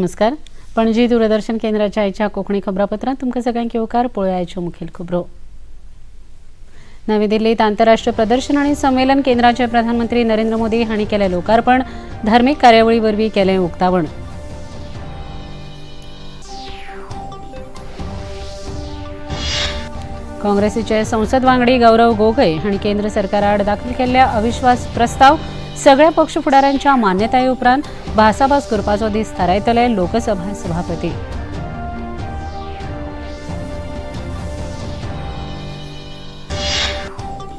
नमस्कार. पणजी दूरदर्शन केंद्राच्या आयच्या कोकणी खबरापत्रांत तुमकां सगळ्यांक येवकार. पळोवया आयच्यो मुखेल खबरो. नवी दिल्लीत आंतरराष्ट्रीय प्रदर्शन आणि संमेलन केंद्राचे प्रधानमंत्री नरेंद्र मोदी हांणी केलें लोकार्पण. धार्मीक कार्यावळी वरवीं केलें उक्तावण. काँग्रेसीचे संसद वांगडी गौरव गोगोय हांणी केंद्र सरकारा आड दाखल केल्ल्या अविश्वास प्रस्ताव सगळ्या पक्ष फुडाऱ्यांच्या मान्यताये उपरांत भासाभास करपाचो दीस थारायतले लोकसभा सभापती.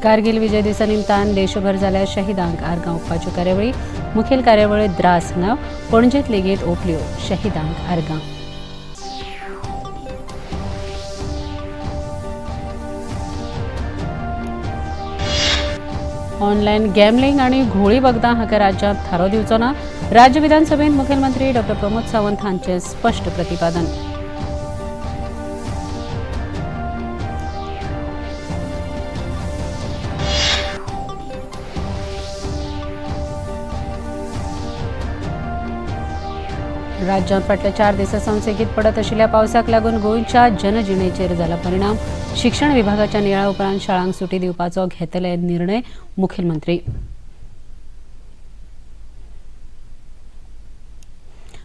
कारगिल विजय दिसा निमतान देशभर जाल्ल्या शहिदांक आर्गां ओंपपाच्यो कार्यावळी. मुखेल कार्यावळीत द्रास नांव पणजेंत लेगीत ओंपल्यो शहिदांक आर्गां. ऑनलायन गॅमलिंग आनी घोळी वखदां हाका राज्यांत थारो दिवचो ना. राज्य विधानसभेत मुखेलमंत्री डॉ प्रमोद सावंत हांचें स्पश्ट प्रतिपादन. राज्यांत फाटल्या 4 दिसांसावन सेगीत पडत आशिल्ल्या पावसाक लागून गोंयच्या जनजिणेचेर जाला परिणाम. शिक्षण विभागाच्या नियाळा उपरांत शाळांक सुटी दिवपाचो घेतले निर्णय मुखेलमंत्री.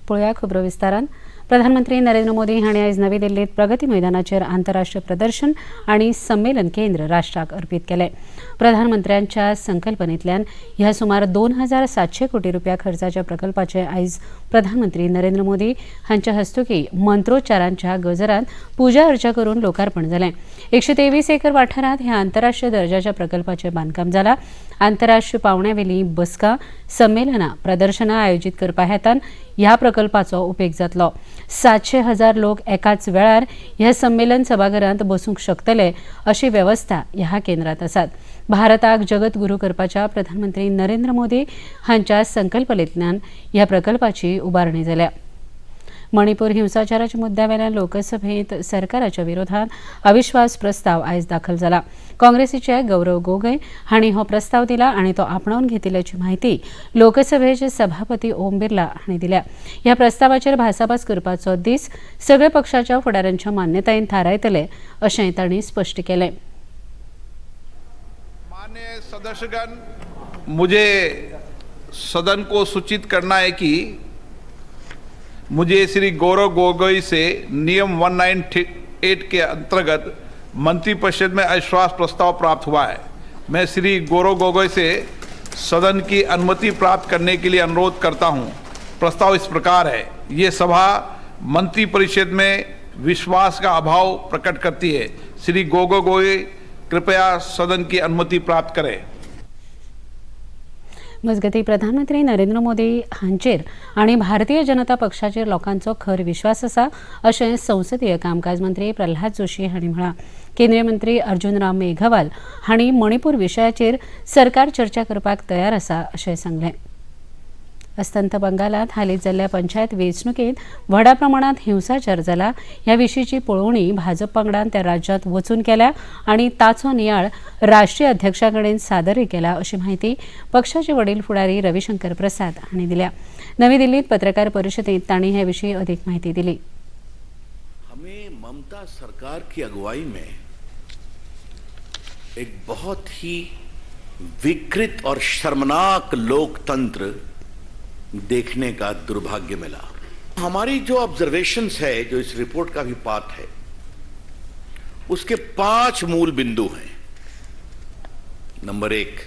पळोवया खबरो विस्तारान. प्रधानमंत्री नरेंद्र मोदी हांणी आयज नवी दिल्लीत प्रगती मैदानाचेर आंतरराष्ट्रीय प्रदर्शन आनी संमेलन केंद्र राष्ट्राक अर्पीत केलें. प्रधानमंत्र्यांच्या संकल्पनेंतल्यान ह्या सुमार 2700 कोटी रुपया खर्चाच्या प्रकल्पाचें आयज प्रधानमंत्री नरेंद्र मोदी हांच्या हस्तुकीं मंत्रोच्चारांच्या गजरांत पुजा अर्चा करून लोकार्पण जालें. 123 एकर वाठारांत ह्या आंतरराष्ट्रीय दर्जाच्या प्रकल्पाचें बांदकाम जालां. आंतरराष्ट्रीय पावंड्यावेलीं बसका, संमेलनां, प्रदर्शनां आयोजीत करपा हेतान ह्या प्रकल्पाचो उपेग जातलो. 700,000 लोक एकाच वेळार ह्या संमेलन सभाघरांत बसूंक शकतले अशी वेवस्था ह्या केंद्रांत आसात. भारताक जगतगुरू करपाच्या प्रधानमंत्री नरेंद्र मोदी हांच्या संकल्पनेंतल्यान ह्या प्रकल्पाची उबारणी जाल्या. मणिपूर हिंसाचाराच्या मुद्द्यावेल्यान लोकसभेत सरकाराच्या विरोधात अविश्वास प्रस्ताव आयज दाखल जाला. काँग्रेसीचे गौरव गोगोय हांणी हो प्रस्ताव दिला आनी तो आपणावन घेतिल्ल्याची म्हायती लोकसभेचे सभापती ओम बिर्ला हांणी दिल्या. ह्या प्रस्तावाचेर भासाभास करपाचो दीस सगळ्या पक्षाच्या फुडाऱ्यांच्या मान्यतायेन थारायतले अशेंय तांणी स्पश्ट केलें. माननीय सदस्यगण, मुझे सदन को सूचित करना है कि मुझे श्री गौरव गोगोई से नियम 198 के अंतर्गत मंत्रिपरिषद में अविश्वास प्रस्ताव प्राप्त हुआ है. मैं श्री गौरव गोगोई से सदन की अनुमति प्राप्त करने के लिए अनुरोध करता हूं. प्रस्ताव इस प्रकार है. ये सभा मंत्रिपरिषद में विश्वास का अभाव प्रकट करती है. श्री गोगोई कृपया सदन की अनुमति प्राप्त करें. मजगती प्रधानमंत्री नरेंद्र मोदी हांचेर आनी भारतीय जनता पक्षाचेर लोकांचो खर विश्वास आसा अशें संसदीय कामकाज मंत्री प्रल्हाद जोशी हांणी म्हळां. केंद्रीय मंत्री अर्जुन राम मेघवाल हांणी मणिपूर विशयाचेर सरकार चर्चा करपाक तयार आसा अशें सांगलें. अस्तंत बंगालात हालींच जाल्ल्या पंचायत वेंचणुकेंत व्हडा प्रमाणांत हिंसाचार जाला. ह्या विशींची पळोवणी भाजप पंगडान त्या राज्यांत वचून केल्या आनी ताचो नियाळ राष्ट्रीय अध्यक्षा कडेन सादरय केला अशी माहिती पक्षाचे वडील फुडारी रविशंकर प्रसाद हांणी दिल्या. नवी दिल्लीत पत्रकार परिशदेंत तांणी हे विशीं अदीक माहिती दिली. हमें ममता सरकार की अगुवाई में एक बहुत ही विकृत और शर्मनाक लोकतंत्र देखने का दुर्भाग्य मिला. हमारी जो ऑब्जर्वेशंस है, जो इस रिपोर्ट का भी पार्ट है, उसके 5 मूल बिंदु हैं. नंबर 1,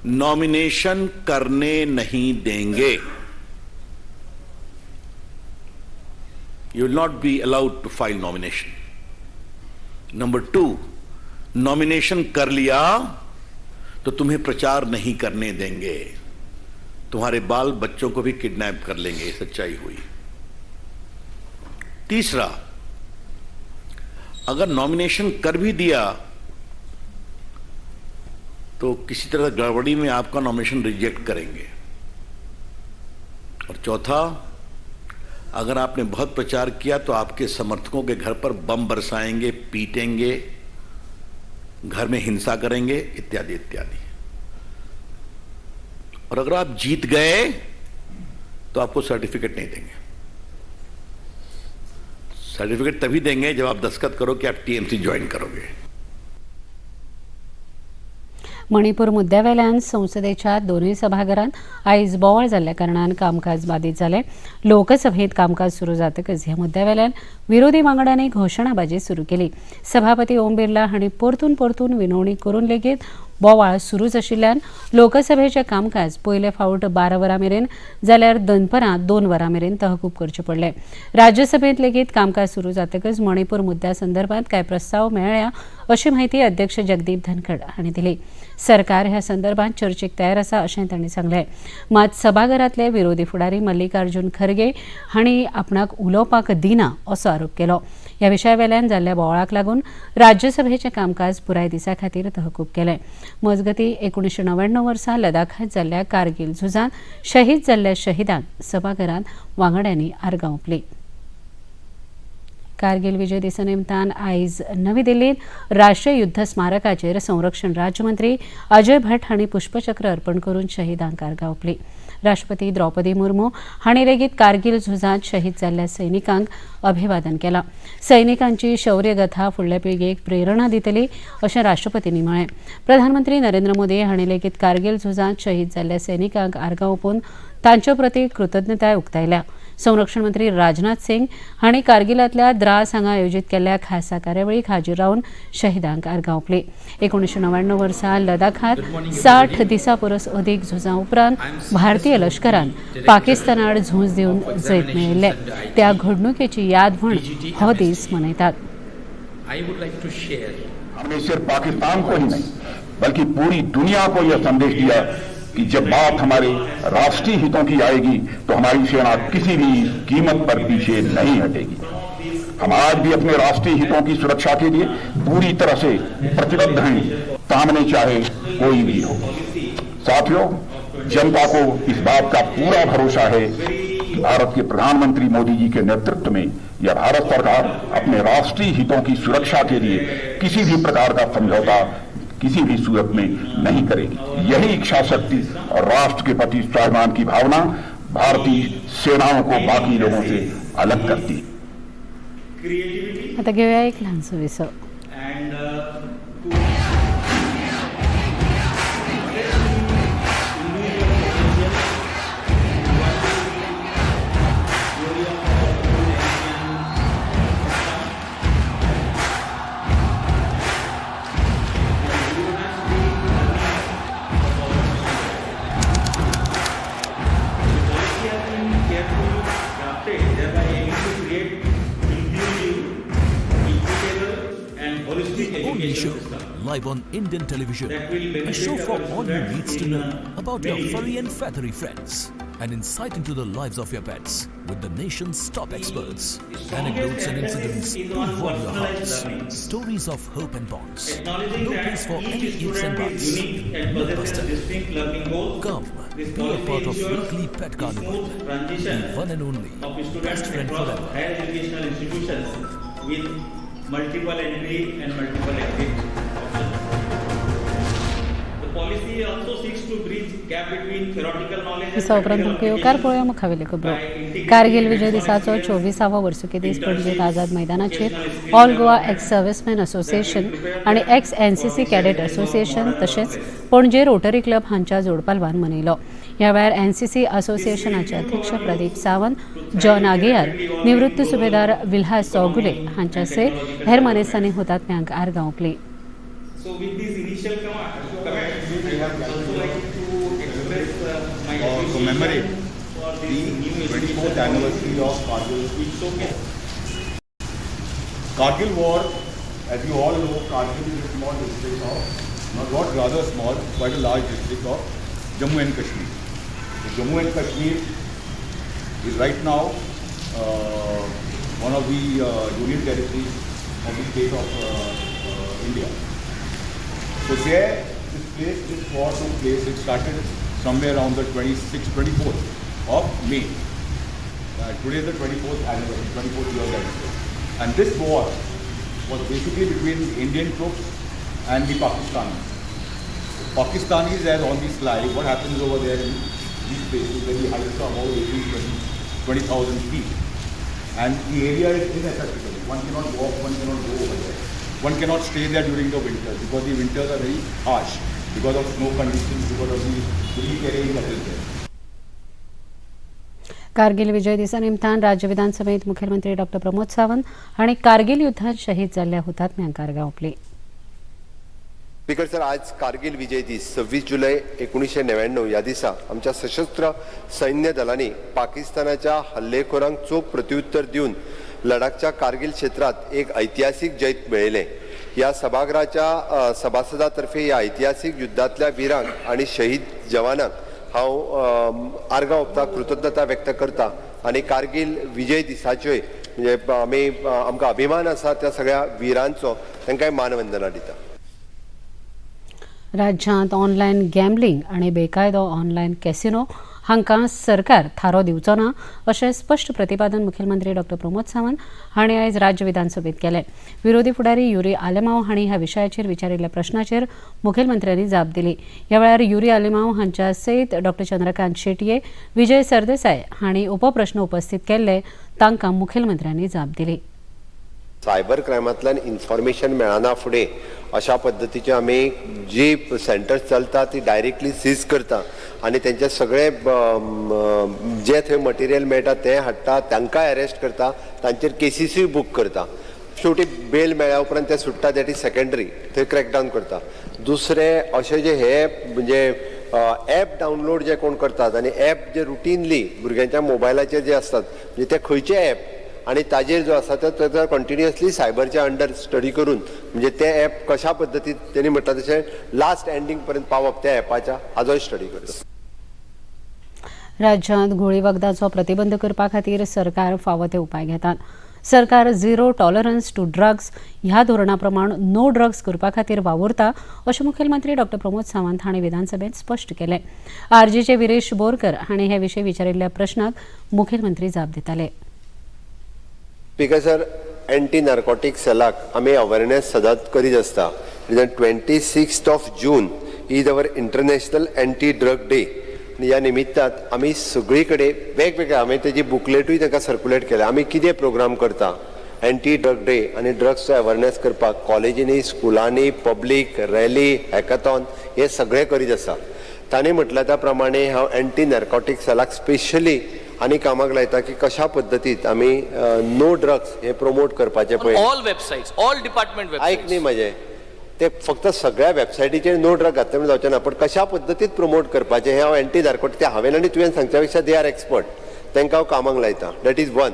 नॉमिनेशन करने नहीं देंगे. You will not be allowed to file nomination. Number 2, nomination कर लिया तो तुम्हें प्रचार नहीं करने देंगे, तुम्हारे बाल बच्चों को भी किडनैप कर लेंगे. सच्चाई हुई. तीसरा, अगर नॉमिनेशन कर भी दिया तो किसी तरह गड़बड़ी में आपका नॉमिनेशन रिजेक्ट करेंगे. और चौथा, अगर आपने बहुत प्रचार किया तो आपके समर्थकों के घर पर बम बरसाएंगे, पीटेंगे, घर में हिंसा करेंगे, इत्यादि इत्यादि. और अगर आप जीत गए तो आपको सर्टिफिकेट नहीं देंगे। सर्टिफिकेट तभी देंगे जब आप दस्तखत करो कि आप टीएमसी ज्वाइन करोगे। मणिपूर मुद्द्यावेल्यान संसदेच्या दोन्ही सभागृहांत आयज बोवाळ जाल्ल्या कारणान कामकाज बाधित जालें। लोकसभेत कामकाज सुरू जातकच ह्या मुद्द्यावेल्यान विरोधी वांगड्यांनी घोशणाबाजी सुरू केली। सभापती ओम बिर्ला हांणी परतून विनवणी करून लेगीत बोवाळ सुरूच आशिल्ल्यान लोकसभेचें कामकाज पयले फावट 12 वरां मेरेन जाल्यार दनपरां 2 वरां मेरेन तहकूब करचें पडलें। राज्यसभेत लेगीत कामकाज सुरू जातकच मणिपूर मुद्द्या संदर्भात कांय प्रस्ताव मेळ्ळ्या अशी माहिती अध्यक्ष जगदीप धनखड हांणी दिली। सरकार ह्या संदर्भात चर्चेक तयार आसा अशें तांणी सांगलें। मात सभाघरांतले विरोधी फुडारी मल्लिकार्जुन खरगे हांणी आपणाक उलोवपाक दिना असो आरोप केलो। ह्या विशयावेल्यान जाल्ल्या बोवाळाक लागून राज्यसभेचें कामकाज पुराय दिसा खातीर तहकूब केलें। मजगतीं 1999 वर्सा लडाखांत जाल्ल्या कारगील झुजांत शहीद जाल्ल्या शहिदांक सभाघरांत वांगड्यांनी आर्गां ओंपलीं। कारगिल विजय दिसा निमतान आयज नवी दिल्लींत राष्ट्रीय युद्ध स्मारकाचेर संरक्षण राज्यमंत्री अजय भट्ट हांणी पुष्पचक्र अर्पण करून शहिदांक आर्गां ओंपलीं। राष्ट्रपती द्रौपदी मुर्मू हांणी लेगीत कारगिल झुजांत शहीद जाल्ल्या सैनिकांक अभिवादन केलां। सैनिकांची शौर्यगथा फुडल्या पिळगेक प्रेरणा दितली अशें राष्ट्रपतींनी म्हळें। प्रधानमंत्री नरेंद्र मोदी हांणी लेगीत कारगिल झुजांत शहीद जाल्ल्या सैनिकांक आर्गां ओंपून तांचे प्रती कृतज्ञताय उक्तायल्या। संरक्षण मंत्री राजनाथ सिंग हांणी कारगिलांतल्या द्रास हांगा आयोजीत केल्ल्या खासा कार्यावळीक हाजीर रावन शहिदांक आर्गां ओंपलीं। 1999 वर्सा लडाखांत 60 दिसां परस अदीक झुजां उपरांत भारतीय लश्करान पाकिस्तानाआड झूज दिवन जैत मेळयल्ले त्या घडणुकेची याद म्हूण हो दीस मनयतात। हमने सिर्फ पाकिस्तान को ही नहीं बल्कि पूरी दुनिया को यह संदेश दिया कि जब बात हमारे राष्ट्रीय हितों की आएगी तो हमारी सेना किसी भी कीमत पर पीछे नहीं हटेगी। हम आज भी अपने राष्ट्रीय हितों की सुरक्षा के लिए पूरी तरह से प्रतिबद्ध हैं, सामने चाहे कोई भी हो। साथियों, जनता को इस बात का पूरा भरोसा है कि भारत के प्रधानमंत्री मोदी जी के नेतृत्व में यह भारत सरकार अपने राष्ट्रीय हितों की सुरक्षा के लिए किसी भी प्रकार का समझौता किसी भी सूरत में नहीं करेगी। यही इच्छा शक्ति और राष्ट्र के प्रति स्वाभिमान की भावना भारतीय सेनाओं को बाकी लोगों से अलग करती है। आता घेऊया एक लहानसं विसव। Only show live on Indian television. A show for all who needs to know about your furry and feathery friends. An insight into the lives of your pets with the nation's top experts. Anecdotes and incidents to warm your hearts. Stories of hope and bonds. No place for any ifs and buts. Blockbuster. Come, be a part of weekly Pet Carnival. The one and only best friend forever. Higher educational institutions with multiple entry and multiple exit options. The policy also seeks to bridge gap between theoretical knowledge and दिसा उपरांत तुमकां येवकार पळोवया मुखावेले खबरो। कारगिल विजय दिसाचो 24वा वर्सुकी दीस पणजेंत आझाद मैदानाचेर all Goa ex serviceman association आनी एक्स एनसीसी कॅडेट असोसिएशन तशेंच पणजे रोटरी क्लब हांच्या जोडपालवान मनयलो। ह्या वेळार एनसीसी असोसिएशनाचे अध्यक्ष प्रदीप सावंत, जॉन आगेयार, निवृत्त सुबेदार विल्हास चौगुले हांच्या सयत हेर मनेसांनी हुतात्म्यांक आर्गां ओंपलीं। So with this initial comment, I have also like to express my commemorate for the this new 24th anniversary of Kargil. It's okay. Kargil War, as you all know, Kargil is a small district of, not rather small, quite a large district of Jammu and Kashmir. So Jammu and Kashmir is right now one of the union territories of the state of India. So there, this war took place. It started somewhere around the 24th of May. Today is the 24th anniversary, 24th year anniversary. And this war was basically between Indian troops and the Pakistanis. Pakistanis, as on the slide, what happens over there in these places where the heights are about 20,000 feet. And the area is inaccessible. One cannot walk, one cannot go over there. One cannot stay there during the winter because the winters are very harsh because of snow conditions, because of the hilly terrain that is there. Kargil विजय दिसा निमतान राज्य विधानसभेत मुख्यमंत्री doctor Pramod Sawant आणि कारगिल युद्धात शहीद जाल्ल्या हुतात्म्यांक आर्गां ओंपली. स्पीकर सर, आज कारगिल विजय दीस 26 जुलै 1999 ह्या दिसा आमच्या सशस्त्र सैन्य दलांनी पाकिस्तानाच्या हल्लेखोरांक चोख प्रत्युत्तर दिवन लडाखच्या कारगिल क्षेत्रात एक ऐतिहासिक जैत मेळयलें. ह्या सभागृहाच्या सभासदांतर्फे ह्या ऐतिहासिक युद्धांतल्या वीरांक आणि शहीद जवानांक हांव आर्गां ओंपता, कृतज्ञता व्यक्त करता आणि कारगिल विजय दिसाच्योय म्हणजे आमकां अभिमान आसा त्या सगळ्या वीरांचो तांकां मानवंदना दिता. राज्यांत ऑनलायन गॅम्बलिंग आणि बेकायदो ऑनलायन कॅसिनो हांकां सरकार थारो दिवचो ना अशें स्पश्ट प्रतिपादन मुखेलमंत्री डॉक्टर प्रमोद सावंत हांणी आयज राज्य विधानसभेत केलें. विरोधी फुडारी युरी आलेमांव हांणी ह्या विशयाचेर विचारिल्ल्या प्रस्नाचेर मुखेलमंत्र्यांनी जाप दिली. ह्या वेळार युरी आलेमांव हांच्या सयत डॉक्टर चंद्रकांत शेटये, विजय सरदेसाय हांणी उपप्रस्न उपस्थित केल्ले, तांकां मुखेलमंत्र्यांनी जाप दिली. सायबर क्रायमांतल्यान इन्फॉर्मेशन मेळना फुडें अशा पद्दतीचे आमी जी सेंटर्स चलता ती डायरेक्टली सीज करता आणि तेंचे सगळे जे थंय मटेरियल मेळटा तें हाडटा, तांकां अरेस्ट करता, तांचेर केसीसूय बूक करता. शेवटी बेल मेळ्ळ्या उपरांत ते सुट्टा, दॅट इज सेकंडरी, थंय क्रॅकडावन करता. दुसरें अशें जे हे म्हणजे ॲप डावनलोड जे कोण करतात आणि ॲप जे रुटीनली भुरग्यांच्या मोबायलाचेर जे असतात म्हणजे ते खंयचे ॲप आणि ताजेर जो आसा तो कंटिन्युअसली सायबरच्या अंडर स्टडी करून म्हणजे ते ॲप कशा पद्दतीन त्यांनी म्हटलं तशें लास्ट एंडिंग पर्यंत पावप त्या ॲपाच्या हाजोय स्टडी करता. राज्यांत घुळी वखदांचो प्रतिबंध करपा खातीर सरकार फावो ते उपाय घेतात. सरकार झिरो टॉलरन्स टू ड्रग्स ह्या धोरणा प्रमाण नो ड्रग्स करपा खातीर वावुरता अशें मुखेलमंत्री डॉक्टर प्रमोद सावंत हांणी विधानसभेत स्पश्ट केलें. आरजीचे विरेश बोरकर हांणी हे विशीं विचारिल्ल्या प्रस्नाक मुखेलमंत्री जाप दिताले. स्पीकर सर, एंटी नार्कोटीक सेलाक आमी अवेरनेस सदांच करीत आसता. 26 June is our international anti drug day. ह्या निमित्तान आमी सगळी कडेन वेगवेगळे हांवें तेजी बुकलेटूय ताका सर्क्युलेट केल्या. आमी कितें प्रोग्राम करता एंटी ड्रग डे आनी ड्रग्सचो अवेरनेस करपाक कॉलेजींनी, स्कुलांनी, पब्लीक रॅली, हॅकाथॉन हे सगळें करीत आसा. ताणें म्हटल्या त्या प्रमाणे हांव एंटी नार्कोटीक सेलाक स्पेशली आनी कामाक लायता की कशा पद्दतीत आमी नो ड्रग्स हे प्रमोट करपाचे पळय. ऑल वेबसाइट्स, ऑल डिपार्टमेंट ऐक वेबसाइट्स. न्ही म्हजें, ते फक्त सगळ्या वेबसायटीचेर नो ड्रग घातले म्हणून जावचें ना, पण कशा पद्दतीत प्रमोट करपाचें हें हांव एंटी नार्कोटीक ते हांवें आनी तुवें सांगच्या पेक्षा दे आर एक्सपर्ट, तांकां हांव कामाक लायता. That is one.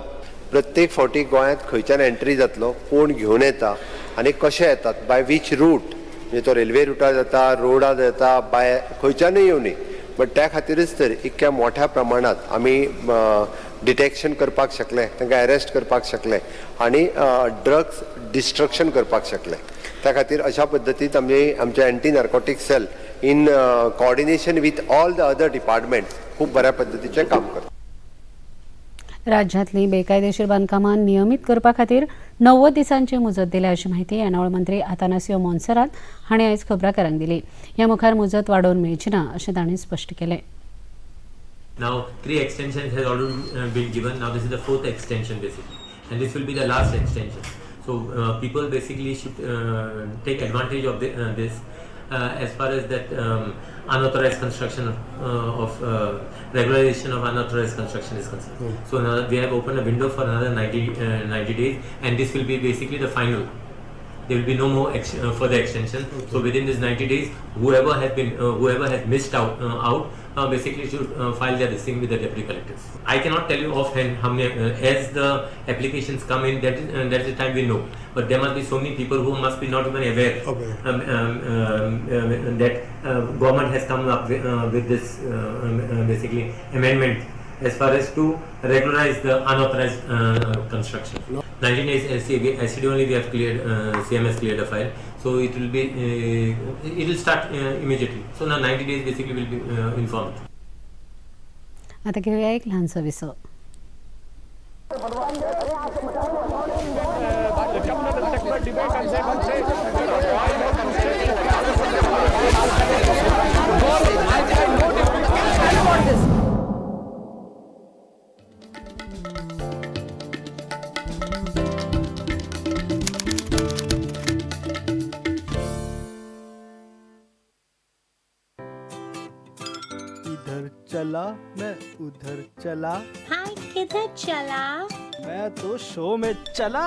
प्रत्येक फावटी गोंयांत खंयच्यान एंट्री जातलो, कोण घेवन येता आनी कशे येतात, बाय वीच रूट, म्हणजे तो रेल्वे रुटार जाता, रोडार जाता, बाय खंयच्यानूय येवनी, बट त्या खातीरच तर इतक्या मोठ्या प्रमाणात आमी डिटेक्शन करपाक शकले, तांकां अरेस्ट करपाक शकले आणि ड्रग्स डिस्ट्रक्शन करपाक शकले. त्या खातीर अशा पद्दतीत आमचे anti narcotic cell in coordination with all the other department खूब बऱ्या पद्दतीचें काम करता. राज्यांतली बेकायदेशीर बांदकामां नियमीत करपा खातीर 90 दिसांची मुजत दिल्या अशी माहिती येणावळ मंत्री आतानासियो मोन्सेरात हांणी आयज खबराकारांक दिली. ह्या मुखार मुजत वाडोवन मेळची ना अशें तांणी स्पश्ट केलें. Now 3 extensions has already been given. Now this is the 4th extension basically, and this will be the last extension. So people basically should take advantage of this as far as that unauthorized construction of regularization of unauthorized construction is concerned. So now we have opened a window for another 90 days, and this will be basically the final. There will be no more further extension. So within this 90 days, whoever has missed out basically should file their listing with the deputy collectors. I cannot tell you offhand how many, as the applications come in, that is the time we know. But there must be so many people who must be not even aware that government has come up with this basically amendment as far as to regularize the unauthorized construction. 19 days SCD only we have cleared, CMS cleared a file, so it will start immediately. So now 90 days basically will be informed. आता घेऊया एक लहानसा विसव. इधर चला मैं उधर चला, हाय किधर चला? मैं तो शो में चला।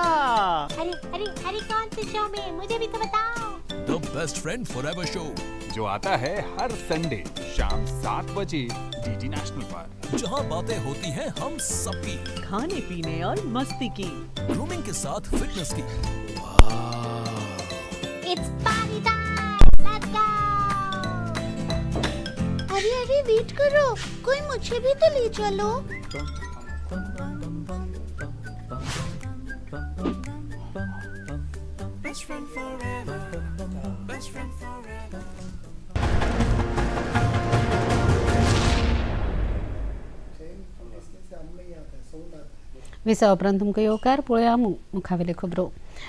अरे अरे अरे कौन से शो में? मुझे भी तो बताओ। The Best Friend Forever Show, जो आता है हर संडे शाम 7 बजे डीडी नेशनल पर, जहां बातें होती हैं हम सबकी, खाने पीने और मस्ती की, ग्रूमिंग के साथ फिटनेस की। It's party time. Let's go. अरे अरे वेट करो, कोई मुझे भी तो ले चलो। विसा उपरांत तुमकां येवकार पळोवया मुखावेले खबरो.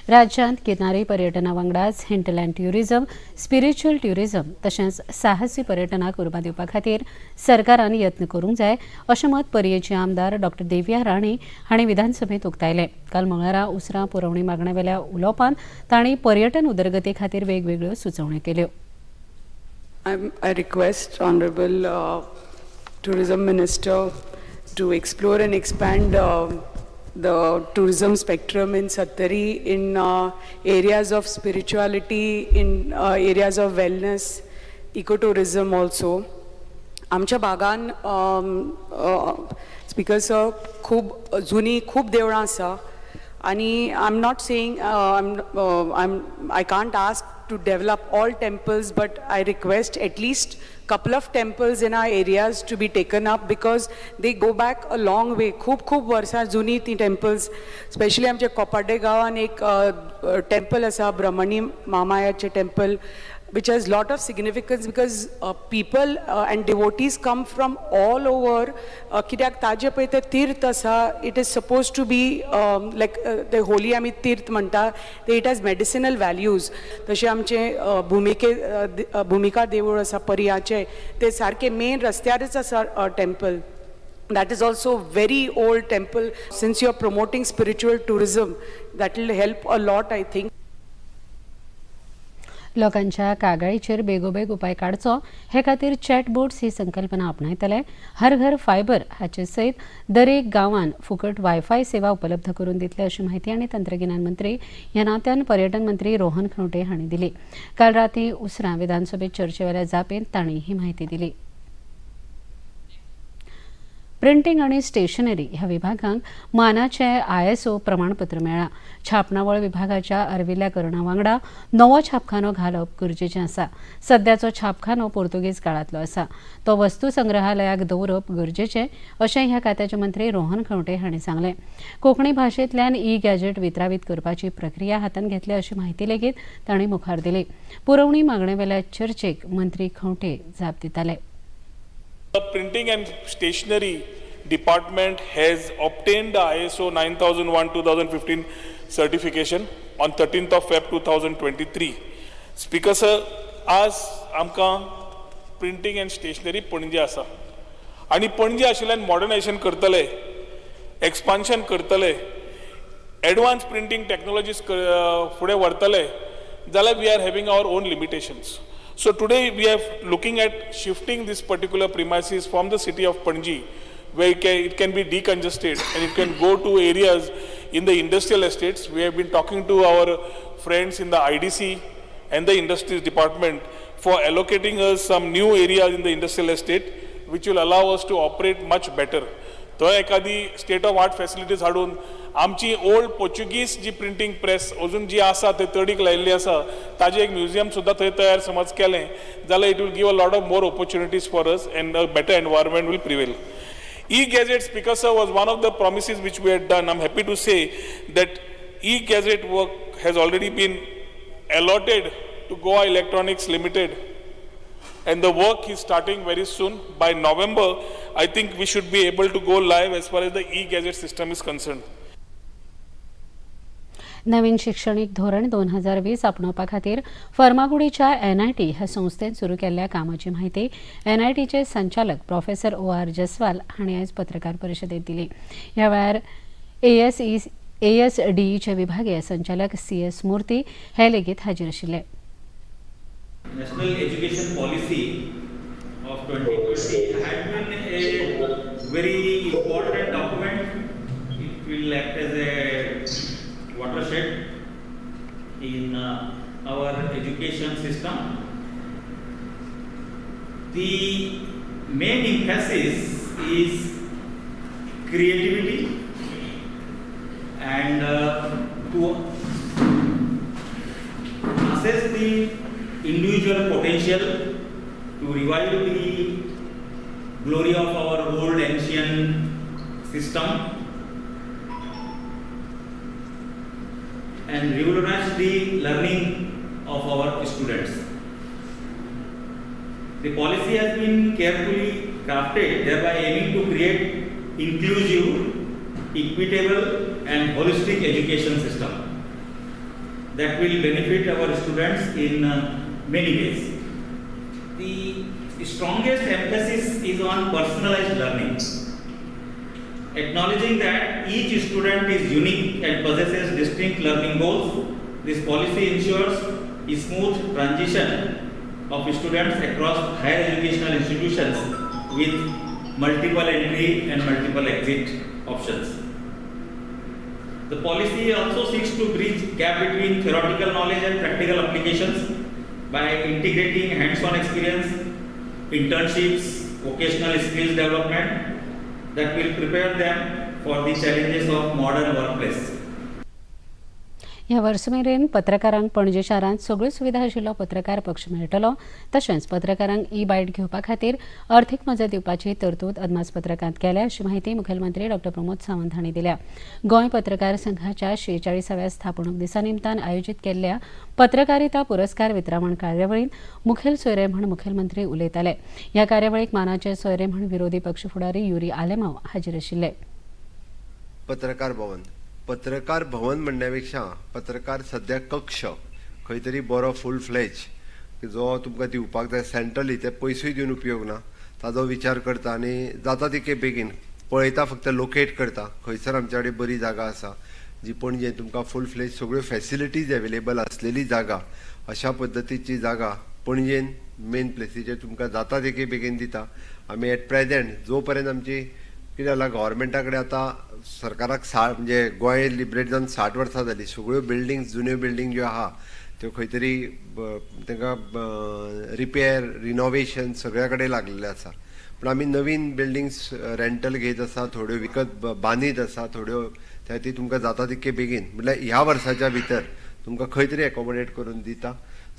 राज्यांत किनारी पर्यटना वांगडाच हिंटलँड ट्युरिझम, स्पिरिच्युअल ट्युरिझम तशेंच साहसी पर्यटनाक उर्बा दिवपा खातीर सरकारान यत्न करूंक जाय अशें मत पर्येचे आमदार डॉ. देविया राणे हांणी विधानसभेत उक्तायलें. काल मंगळारा उसरां पुरवणी मागण्या वेल्या उलोवपांत तांणी पर्यटन उदरगते खातीर वेगवेगळ्यो सुचोवण्यो केल्यो. I request Honorable Tourism Minister to explore and expand the tourism spectrum in Sattari in areas of spirituality, in areas of wellness, ecotourism also. आमच्या भागान स्पीकर सर खूब जुनी खूब देवळां आसा आनी I'm not saying I can't ask to develop all temples, but I request at least couple of temples in our areas to be taken up because they go back a long way. खूब वर्सां जुनी ती temples, especially आमच्या कोपाडे गांवान एक temple आसा ब्रह्मणी मामायाचे temple, which has lot of significance because people and devotees come from all over. कित्याक ताजे पळय ते तीर्थ आसा, it is supposed to be like the holy आमी तीर्थ म्हणटा, it has medicinal values. तशें आमचे भूमिका देवूळ आसा पर्याचे, ते सारके मेन रस्त्यारच आसा temple. That is also very old temple. Since you are promoting spiritual tourism, that will help a lot, I think. लोकांच्या कागाळीचेर बेगोबेग उपाय काडचो हे खातीर चॅटबोट्स ही संकल्पना आपणायतले. हर घर फायबर हाचे सयत दरेक गांवांत फुकट वायफाय सेवा उपलब्ध करून दितले अशी माहिती आनी तंत्रगिन्यान मंत्री ह्या नात्यान पर्यटन मंत्री रोहन खंवटे हांणी दिली. काल राती उसरां विधानसभेत चर्चेवेल्या जापेंत तांणी ही माहिती दिली. प्रिंटींग आणि स्टेशनरी ह्या विभागांक मानाचे ISO प्रमाणपत्र मेळ्ळां. छापणावळ विभागाच्या अर्विल्ल्याकरणा वांगडा नवो छापखानो घालप गरजेचें आसा. सद्याचो छापखानो पोर्तुगीज काळांतलो आसा. तो वस्तू संग्रहालयाक दवरप गरजेचें अशें ह्या खात्याचे मंत्री रोहन खंवटे हांणी सांगलें. कोंकणी भाशेंतल्यान गॅजेट वितरावीत करपाची प्रक्रिया हातांत घेतल्या अशी माहिती लेगीत तांणी मुखार दिली. पुरवणी मागणेवेल्या चर्चेक मंत्री खंवटे जाप दिताले. The printing and stationery department has obtained the ISO 9001-2015 certification on 13th of Feb 2023. Speaker sir, आज आमकां printing and stationery पणजे आसा आनी पणजे आशिल्ल्यान मॉडर्नायझेशन करतले, एक्सपान्शन करतले, एडवान्स प्रिंटिंग टेक्नॉलॉजीज फुडें व्हरतले जाल्यार we are having our own limitations. So today we are looking at shifting this particular premises from the city of Panji, where it can be decongested and it can go to areas in the industrial estates. We have been talking to our friends in the IDC and the industries department for allocating us some new areas in the industrial estate, which will allow us to operate much better. तो एखादी state of art facilities हाडून आमची old Portuguese जी printing press अजून जी आसा ते तडीक लायिल्ली आसा ताजें एक म्युझियम सुद्दां थंय तयार समज केलें जाल्यार it will give a lot of more opportunities for us and a better environment will prevail. E-Gazette, Speaker sir, was one of the promises which we had done. I'm happy to say that E-Gazette work has already been allotted to Goa Electronics Limited. And the work is starting very soon. By November, I think we should be able to go live as far as the E-Gazette system is concerned. नवीन शैक्षणिक धोरण 2020 आपणोवपा खातीर फर्मागुडीच्या NIT ह्या संस्थेन सुरू केल्ल्या कामाची माहिती NITचे संचालक प्रोफेसर OR जसवाल हांणी आयज पत्रकार परिशदेंत दिली. ह्या वेळार ASDEचे विभागीय संचालक CS मूर्ती हे लेगीत हाजीर आशिल्ले. National Education Policy of 2020 had been a very important document. It will act as a watershed in our education system. The main emphasis is creativity and to assess the individual potential, to revive the glory of our old ancient system and revolutionize the learning of our students. The policy has been carefully crafted, thereby aiming to create inclusive, equitable and holistic education system that will benefit our students in many ways. The strongest emphasis is on personalized learning. Acknowledging that each student is unique and possesses distinct learning goals, this policy ensures a smooth transition of students across higher educational institutions with multiple entry and multiple exit options. The policy also seeks to bridge gap between theoretical knowledge and practical applications by integrating hands-on experience, internships, vocational skills development that will prepare them for the challenges of modern workplace. ह्या वर्सा मेरेन पत्रकारांक पणजे शारांत सगळ्यो सुविधा आशिल्लो पत्रकार पक्ष मेळटलो. तशेंच पत्रकारांक ई-बायट घेवपा खातीर अर्थीक मजत दिवपाची तरतूद अदमासपत्रकांत केल्या अशी माहिती मुखेलमंत्री डॉ. प्रमोद सावंत हांणी दिल्या. गोंय पत्रकार संघाच्या 46व्या स्थापणूक दिसा निमतान आयोजीत केल्ल्या पत्रकारिता पुरस्कार वितरावण कार्यावळींत मुखेल सोयरे म्हूण मुखेलमंत्री उलयताले. ह्या कार्यावळीक मानाचे सोयरे म्हूण विरोधी पक्ष फुडारी युरी आलेमाव हाजीर आशिल्ले. पत्रकार भवन म्हणण्यापेक्षा पत्रकार सध्या कक्ष खंय तरी बरो फूल फ्लेज जो तुमकां दिवपाक जाय सेंट्रली ते पयसूय दिवन उपयोग ना ताजो विचार करता आनी जाता तितके बेगीन पळयता फक्त लोकेट करता खंयसर आमच्या कडेन बरी जागा आसा जी पणजे तुमकां फूल फ्लेज सगळ्यो फॅसिलिटीज अवेलेबल आसलेली जागा अशा पद्दतीची जागा पणजेन मेन प्लेसीचेर तुमकां जाता तितके बेगीन दिता. आमी एट प्रेजेंट जो पर्यंत आमची कितें जालां गव्हर्मेंटा कडेन आतां सरकाराक म्हणजे गोंय लिबरेट जावन 60 वर्सां जालीं. सगळ्यो बिल्डींग जुन्यो बिल्डींग ज्यो आहा त्यो खंय तरी तांकां रिपेर रिनोवेशन सगळ्या कडेन लागलेले आसा. पूण आमी नवीन बिल्डींग्स रेंटल घेत आसा, थोड्यो विकत बांदीत आसा, थोड्यो ती तुमकां जाता तितके बेगीन म्हटल्यार ह्या वर्साच्या भितर तुमकां खंय तरी एकोमोडेट करून दिता.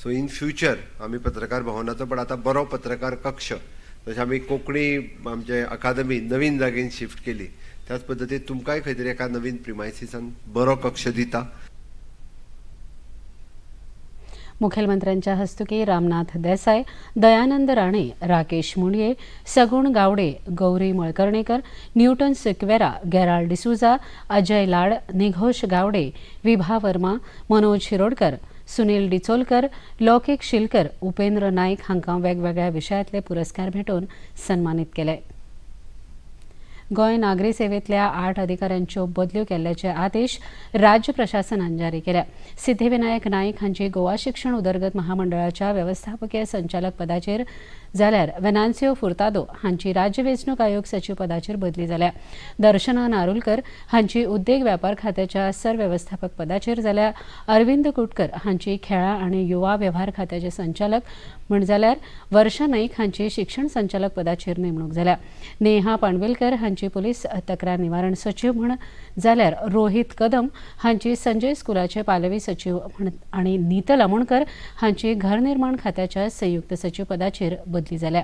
सो इन फ्युचर आमी पत्रकार भवनाचो पण आतां बरो पत्रकार कक्ष जशें आमी कोंकणी आमचे अकादमी नवीन जागेन शिफ्ट केली त्याच पद्दतीन तुमकांय खंय तरी एका नवीन प्रिमायसिसान बरो कक्ष दिता. मुखेलमंत्र्यांच्या हस्तुकी रामनाथ देसाय, दयानंद राणे, राकेश मुणये, सगुण गावडे, गौरी मळकर्णेकर, न्यूटन सिक्वेरा, गेराल्ड डिसुजा, अजय लाड, निघोष गावडे, विभा वर्मा, मनोज शिरोडकर, सुनील डिचोलकर, लौकिक शिलकर, उपेंद्र नाईक हांकां वेगवेगळ्या विशयांतले पुरस्कार भेटोवन सन्मानीत केले. गोंय नागरी सेवेंतल्या 8 अधिकाऱ्यांच्यो बदल्यो केल्ल्याचे आदेश राज्य प्रशासनान जारी केल्या. सिद्धिविनायक नाईक हांची गोवा शिक्षण उदरगत महामंडळाच्या व्यवस्थापकीय संचालक पदाचेर जाल्यार वेनान्सियो फुर्तादो हांची राज्य वेंचणूक आयोग सचीव पदाचेर बदली जाल्या. दर्शना नारुलकर हांची उद्देग वेपार खात्याच्या सरवेवस्थापक पदाचेर जाल्या. अरविंद कुटकर हांची खेळां आनी युवा वेव्हार खात्याचे संचालक म्हण जाल्यार वर्षा नाईक हांची शिक्षण संचालक पदाचेर नेमणूक जाल्या. नेहा पाणवेलकर हांची पुलीस तक्रार निवारण सचीव म्हण जाल्यार रोहित कदम हांची संजय स्कुलाचे पालवी सचीव आनी नीतल आमोणकर हांची घर निर्माण खात्याच्या संयुक्त सचीव पदाचेर बदली जाल्या.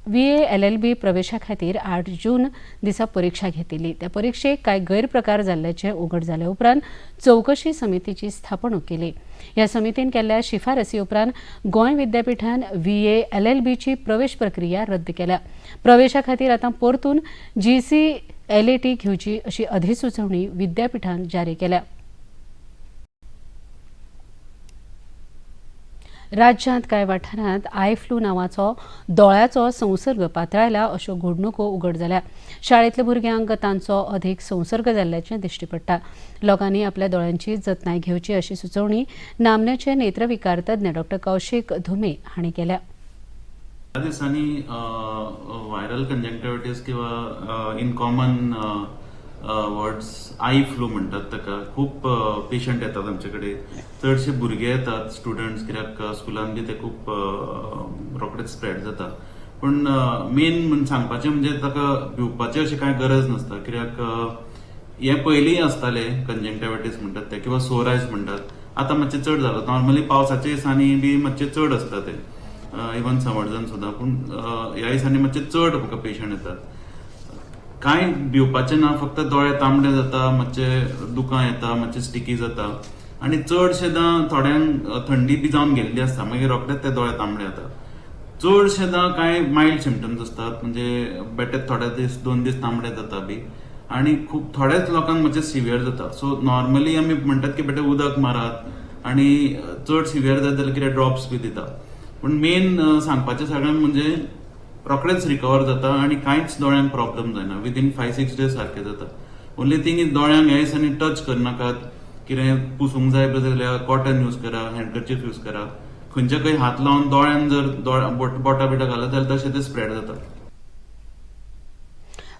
VA LLB प्रवेशा खातीर 8 जून दिसा परीक्षा घेतिल्ली. त्या परीक्षेक कांय गैरप्रकार जाल्ल्याचे उघड जाले उपरांत चौकशी समितीची स्थापणूक केली. ह्या समितीन केल्ल्या शिफारसी उपरांत गोंय विद्यापीठान VA LLBची प्रवेश प्रक्रिया रद्द केल्या. प्रवेशा खातीर आतां परतून GC LAT घेवची अशी अधिसुचोवणी विद्यापीठान जारी केल्या. राज्यांत कांय वाठारांत आय फ्लू नांवाचो दोळ्याचो संसर्ग पातळायला अश्यो घडणुको उघड जाल्या. शाळेंतल्या भुरग्यांक तांचो अदीक संसर्ग जाल्ल्याचें दिश्टी पडटा. लोकांनी आपल्या दोळ्यांची जतनाय घेवची अशी सुचोवणी नामनेचे नेत्रविकार तज्ञ डॉ. कौशिक धुमे हांणी केल्या. ह्या दिसांनी व्हायरल कंजंक्टिव्हिटीस किंवा in common words I flu म्हणटात ताका खूप पेशंट येतात आमचे कडेन. चडशे भुरगे येतात, स्टुडंट्स, कित्याक स्कुलान बी ते खूप रोखडेच स्प्रेड जाता. पूण मेन म्हण सांगपाचें म्हणजे ताका भिवपाची अशी कांय गरज नासता, कित्याक हे पयलीं आसताले कंजंक्टिव्हिटीस म्हणटात ते किंवा सोर आयज म्हणटात. आतां मातशें चड जालो. नॉर्मली पावसाच्या दिसांनी बी मातशें चड आसता ते, इवन समर्जान सुद्दां. पूण ह्या दिसांनी मातशें चड म्हाका पेशंट येतात. कांय भिवपाचें ना, फक्त दोळे तांबडे जाता, मातशें दुकां येता, मातशें स्टिकी जाता आनी चडशेदां थोड्यांक थंडी बी जावन गेल्ली आसता, मागीर रोखडेच ते दोळे तांबडे जाता. चडशेदां कांय मायल्ड सिम्पटम्स आसतात, म्हणजे बेटे थोडे दीस 2 दीस तांबडे जाता बी आनी खूब थोड्याच लोकांक मातशें सिवियर जाता. सो नॉर्मली आमी म्हणटात की बेटे उदक मारात आनी चड सिवियर जाता जाल्यार कितें ड्रॉप्स बी दिता. पूण मेन सांगपाचें सगळ्यांत म्हणजे रोखडेच रिकवर जाता आनी कांयच दोळ्यांक प्रॉब्लेम जायना. विदीन 5-6 डेज सारकें जाता. ओन्ली थिंग इज दोळ्यांक ह्या दिसांनी टच करनाकात. कितें पुसूंक जाय जाल्यार कॉटन यूज करा, हँडकर्चीफ यूज करा. खंयचे खंय हात लावन दोळ्यान जर बोटां बिटां घालत जाल्यार तशें ते स्प्रेड जाता.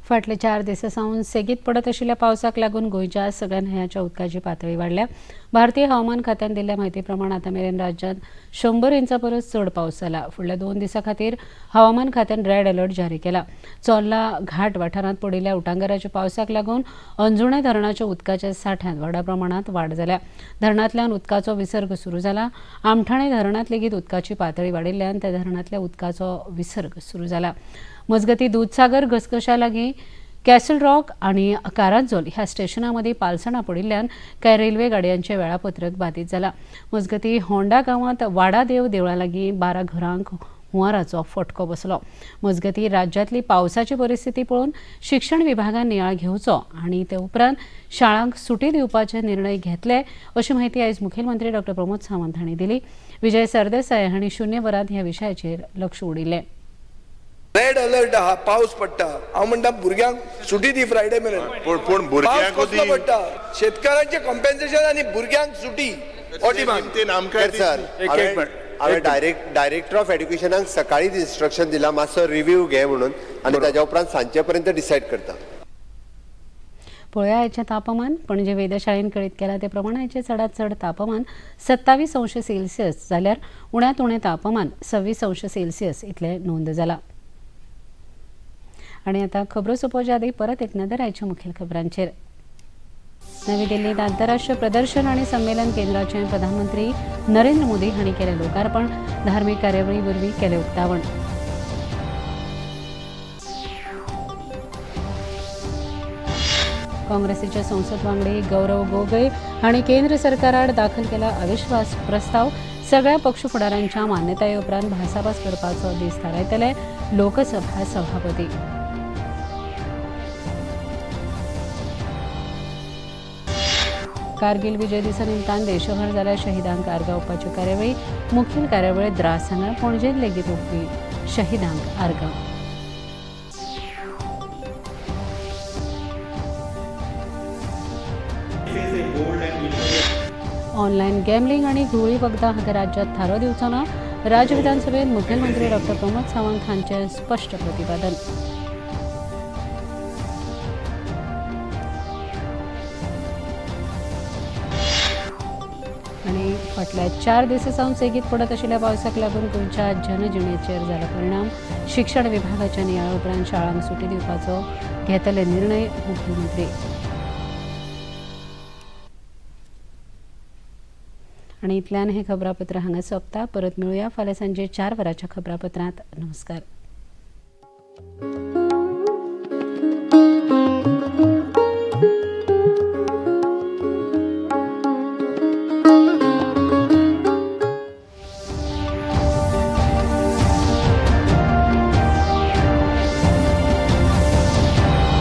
फाटले 4 दिसां सावन सेगीत पडत आशिल्ल्या पावसाक लागून गोंयच्या सगळ्या न्हंयांच्या उदकाची पातळी वाडल्या. भारतीय हवामान खात्यान दिल्ल्या म्हायती प्रमाण आतां मेरेन राज्यांत 100 इंचा परस चड पावस जाला. फुडल्या 2 दिसां खातीर हवामान खात्यान रेड अलर्ट जारी केला. चोर्ला घाट वाठारांत पडिल्ल्या उटंगाराच्या पावसाक लागून अंजुणें धरणाच्या उदकाच्या सांठ्यांत व्हड प्रमाणांत वाड जाल्या. धरणांतल्यान उदकाचो विसर्ग सुरू जाला. आमठाणे धरणांत लेगीत उदकाची पातळी वाडिल्ल्यान त्या धरणांतल्या उदकाचो विसर्ग सुरू जाला. मजगतीं दूदसागर घसघशा लागीं कॅसल रॉक आनी कारांजोल ह्या स्टेशनां मदीं पालसणां पडिल्ल्यान कांय रेल्वे गाडयांचें वेळापत्रक बाधीत जालां. मजगतीं होंडा गांवांत वाडादेव देवळा लागीं 12 घरांक हुंवाराचो फटको बसलो. मजगतीं राज्यांतली पावसाची परिस्थिती पळोवन शिक्षण विभागान नियाळ घेवचो आनी ते उपरांत शाळांक सुटी दिवपाचे निर्णय घेतले अशी माहिती आयज मुखेलमंत्री डॉ. प्रमोद सावंत हांणी दिली. विजय सरदेसाय हांणी 0 वरांत ह्या विशयाचेर लक्ष उडिल्लें. रेड अलर्ट आहा, पावस पडटा. हांव म्हणटा भुरग्यांक सुटी दी फ्रायडे मेरेन. पूण भुरग्यांक पडटा. शेतकारांचे कॉम्पेन्सेशन आनी भुरग्यांक सुटी. हांवें डायरेक्टर ऑफ एड्युकेशनाक सकाळीच इन्स्ट्रक्शन दिला मातसो रिव्ह्यू घे म्हणून आनी ताच्या उपरांत सांजे पर्यंत डिसायड करता. पळया आयचें तापमान. पणजे वेधशाळेन कळीत केला ते प्रमाण आयचें चडांत चड तापमान 27 अंश सेल्सियस जाल्यार उण्यांत उणें तापमान 26 अंश सेल्सियस इतलें नोंद जालां. आनी आतां खबरो सोंपोवचे आदी परत एक नदर आयच्या मुखेल खबरांचेर. नवी दिल्लीत आंतरराष्ट्रीय प्रदर्शन आनी संमेलन केंद्राचें प्रधानमंत्री नरेंद्र मोदी हांणी केलें लोकार्पण. धार्मीक कार्यावळी वरवीं केलें उक्तावण. काँग्रेसीचे संसद वांगडी गौरव गोगोय हांणी केंद्र सरकाराड दाखल केला अविश्वास प्रस्ताव. सगळ्या पक्ष फुडाऱ्यांच्या मान्यताये उपरांत भासाभास करपाचो दीस थारायतले लोकसभा सभापती. कारगिल विजय दिसा निमतान देशभर जाल्या शहिदांक आर्गां ओंपपाची कार्यावळी. मुखेल कार्यावळीत द्रास हांगा पणजेंत लेगीत ओंपपी शहिदांक आर्गां. ऑनलायन गॅमलिंग आनी घुवळी वखदां हाका राज्यांत थारो दिवचो ना. राज्य विधानसभेत मुखेलमंत्री डॉ. प्रमोद सावंत हांचें स्पश्ट प्रतिपादन. आनी फाटल्या 4 दिसां सावन सेगीत पडत आशिल्ल्या पावसाक लागून गोंयच्या जनजिणेचेर जाला परिणाम. शिक्षण विभागाच्या नियाळ उपरांत शाळांक सुटी दिवपाचो घेतले निर्णय मुखेलमंत्री. आनी इतल्यान हें खबरापत्र हांगा सोंपता. परत मेळुया फाल्यां सांजे 4 वरांच्या खबरापत्रांत. नमस्कार.